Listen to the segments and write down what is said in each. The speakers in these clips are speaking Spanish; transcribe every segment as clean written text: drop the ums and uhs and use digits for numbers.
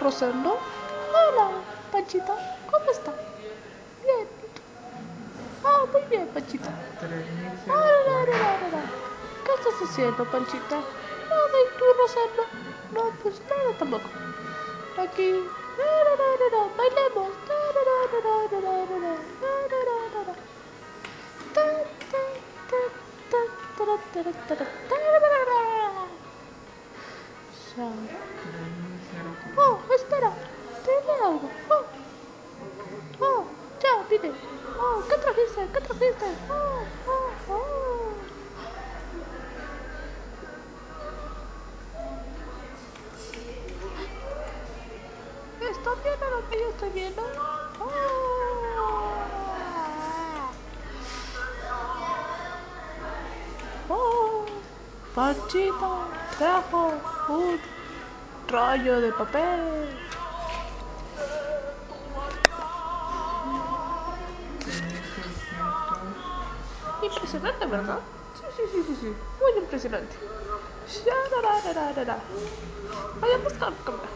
Rosendo. Hola, Panchita. ¿Cómo está? Bien. Ah, muy bien, Panchita. 3040. ¿Qué estás haciendo, Panchita? Nada, ¿y tú, Rosendo? No, pues nada tampoco. Aquí. Bailemos. Oh, 3004. espera. Dime algo. Oh, ya, vine. Oh, ¿qué trajiste? ¿Qué trajiste? ¿Está viendo lo que yo estoy viendo? Panchita trajo un rollo de papel. 3600. Impresionante, ¿verdad? Sí. Muy impresionante. Vayamos a comer.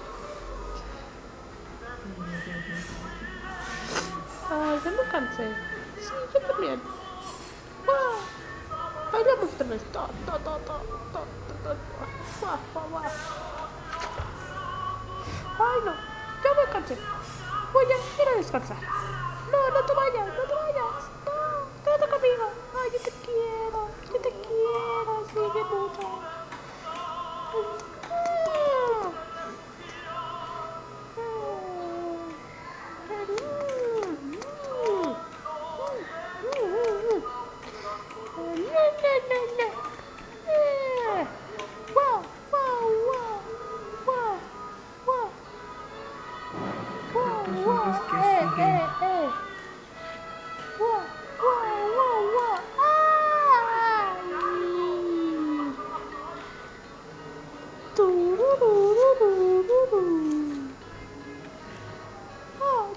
Ay, ya me cansé. Sí, yo también. Bailamos otra vez. Ay, no. Ya me cansé. Voy a ir a descansar. No, no te vayas. No, quédate conmigo. Ay, yo te quiero. Sí, bien mucho. ¿Cuántos son los que siguen?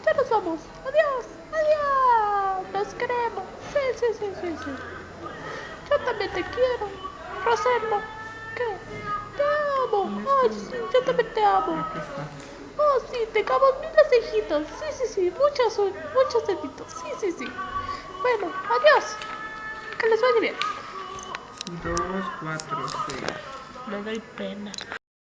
Ya nos vamos. Adiós. Nos queremos. Sí. Yo también te quiero. Rosendo. ¿Qué? Te amo. ¿Dónde Ay, estás? sí, yo también te amo. Aquí está. Oh, sí, tengamos muchos cejitos. Sí. Muchos deditos. Sí. Bueno, adiós. Que les vaya bien. 2, 4, 6. Me doy pena.